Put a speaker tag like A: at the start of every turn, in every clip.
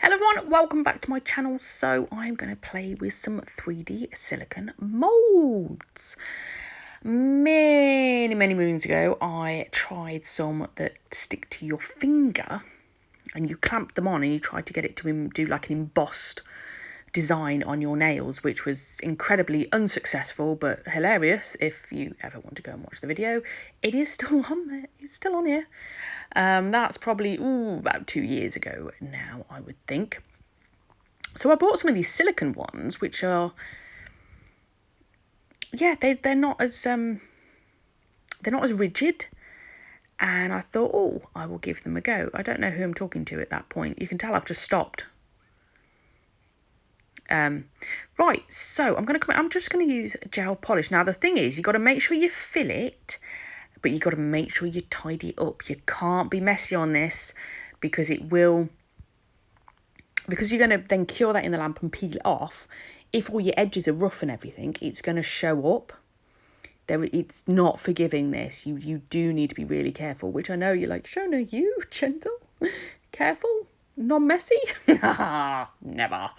A: Hello everyone, welcome back to my channel. So I'm going to play with some 3D silicone moulds. Many moons ago I tried some that stick to your finger and you clamp them on and you tried to get it to do like an embossed design on your nails, which was incredibly unsuccessful but hilarious. If you ever want to go and watch the video, it is still on there. It's still on here. That's probably about 2 years ago now, I would think. So I bought some of these silicone ones, which are, yeah, they're not as rigid. And I thought, oh, I will give them a go. I don't know who I'm talking to at that point. You can tell I've just stopped. Right, so I'm just gonna use gel polish. Now the thing is, you got to make sure you fill it, but you got to make sure you tidy it up. You can't be messy on this because it will. Because you're going to then cure that in the lamp and peel it off. If all your edges are rough and everything, it's going to show up. It's not forgiving this. You do need to be really careful, which I know you're like, Shona, you gentle, careful, non-messy. Never.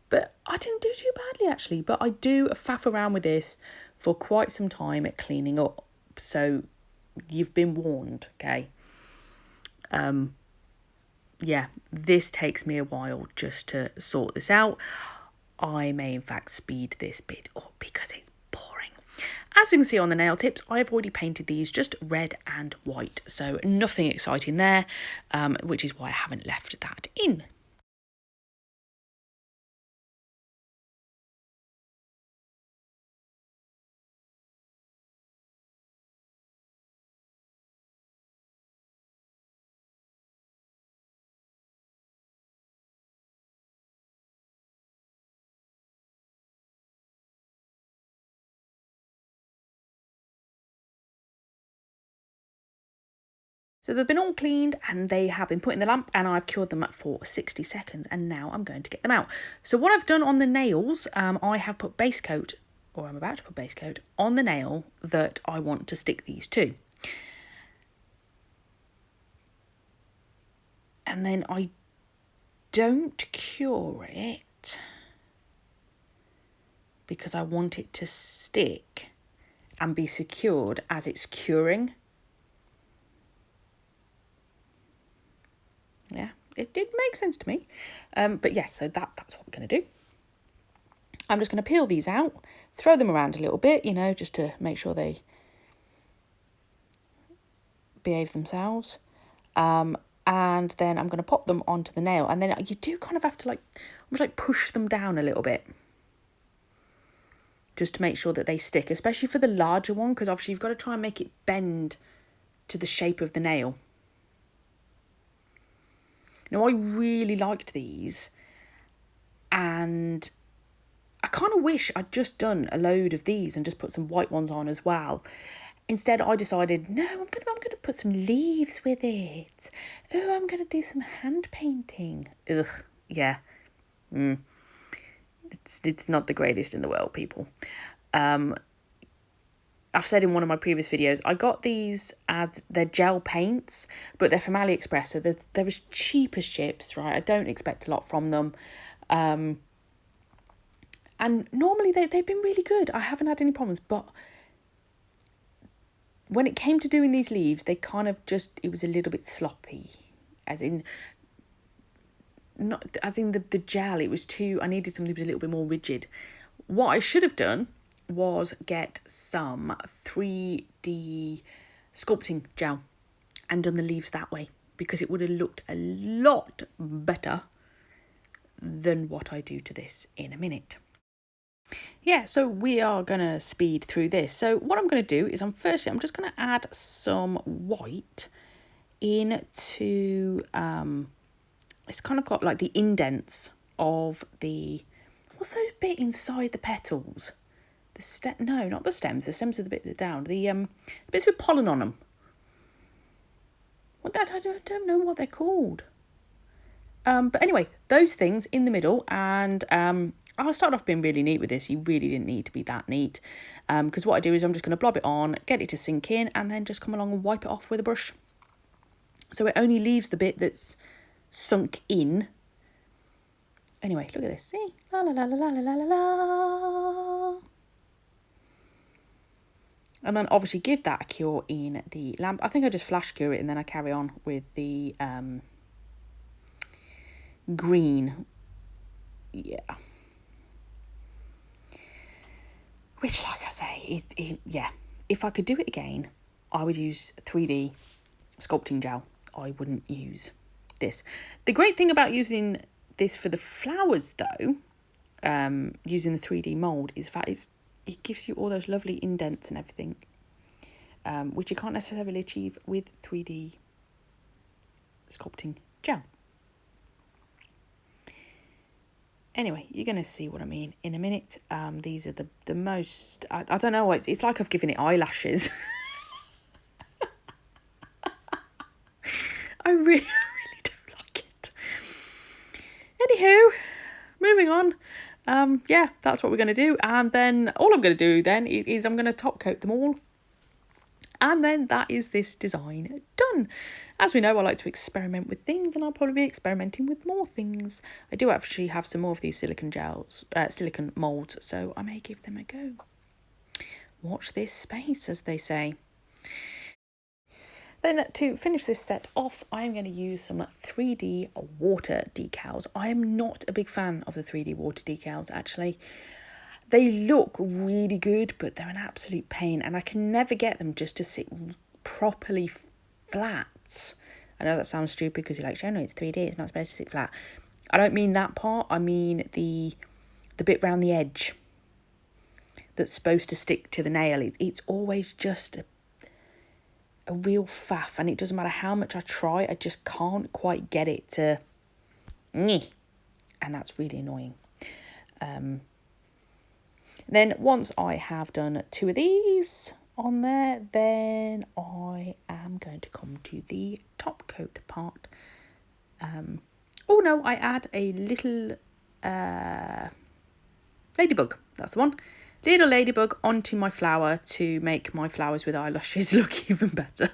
A: But I didn't do too badly actually. But I do faff around with this for quite some time at cleaning up. So you've been warned, okay? Yeah, this takes me a while just to sort this out. I may in fact speed this bit up because it's boring. As you can see on the nail tips, I've already painted these just red and white, so nothing exciting there, which is why I haven't left that in. So they've been all cleaned and they have been put in the lamp and I've cured them for 60 seconds and now I'm going to get them out. So what I've done on the nails, I have put base coat, or I'm about to put base coat, on the nail that I want to stick these to. And then I don't cure it because I want it to stick and be secured as it's curing. Yeah, it did make sense to me. But yes, so that's what we're going to do. I'm just going to peel these out, throw them around a little bit, you know, just to make sure they behave themselves. And then I'm going to pop them onto the nail. And then you do kind of have to almost like push them down a little bit, just to make sure that they stick, especially for the larger one, because obviously you've got to try and make it bend to the shape of the nail. Now, I really liked these, and I kind of wish I'd just done a load of these and just put some white ones on as well. Instead, I decided, no, I'm gonna put some leaves with it. Oh, I'm gonna do some hand painting. Ugh, yeah. It's not the greatest in the world, people. I've said in one of my previous videos, I got these as they're gel paints, but they're from AliExpress, so they're as cheap as chips, right? I don't expect a lot from them. And normally they've been really good. I haven't had any problems, but when it came to doing these leaves, they kind of it was a little bit sloppy, as in the gel. It was I needed something that was a little bit more rigid. What I should have done was get some 3D sculpting gel and done the leaves that way, because it would have looked a lot better than what I do to this in a minute. Yeah, so we are going to speed through this. So what I'm going to do is I'm just going to add some white into, it's kind of got like the indents of what's those bit inside the petals? No, not the stems. The stems are the bit that are down. The bits with pollen on them. I don't know what they're called. But anyway, those things in the middle, and I started off being really neat with this. You really didn't need to be that neat, because what I do is I'm just going to blob it on, get it to sink in, and then just come along and wipe it off with a brush. So it only leaves the bit that's sunk in Anyway, look at this. See? La la la la la la la la. And then obviously give that a cure in the lamp. I think I just flash cure it and then I carry on with the green. Yeah. Which, like I say, yeah. If I could do it again, I would use 3D sculpting gel. I wouldn't use this. The great thing about using this for the flowers, though, using the 3D mould, is that it gives you all those lovely indents and everything, which you can't necessarily achieve with 3D sculpting gel. Anyway, you're going to see what I mean in a minute. These are the most, I don't know, it's like I've given it eyelashes. I really don't like it. Anywho, moving on. Yeah, that's what we're going to do. And then all I'm going to do then is I'm going to top coat them all. And then that is this design done. As we know, I like to experiment with things, and I'll probably be experimenting with more things. I do actually have some more of these silicone moulds, so I may give them a go. Watch this space, as they say. Then to finish this set off, I'm going to use some 3D water decals. I am not a big fan of the 3D water decals, actually. They look really good, but they're an absolute pain, and I can never get them just to sit properly flat. I know that sounds stupid because you're like, Shona, it's 3D, it's not supposed to sit flat. I don't mean that part, I mean the bit round the edge that's supposed to stick to the nail. It's always just a real faff, and it doesn't matter how much I try, I just can't quite get it to, and that's really annoying. Then once I have done 2 of these on there, then I am going to come to the top coat part. Oh no, I add a little ladybug, that's the one. Little ladybug onto my flower to make my flowers with eyelashes look even better.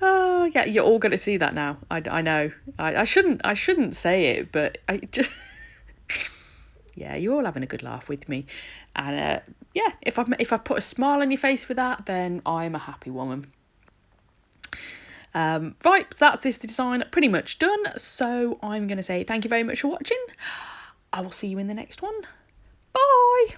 A: Oh yeah, you're all going to see that now. I know. I shouldn't say it, but I just yeah, you're all having a good laugh with me, and yeah, if I've put a smile on your face with that, then I'm a happy woman. Right, that's this design pretty much done. So I'm going to say thank you very much for watching. I will see you in the next one. Bye.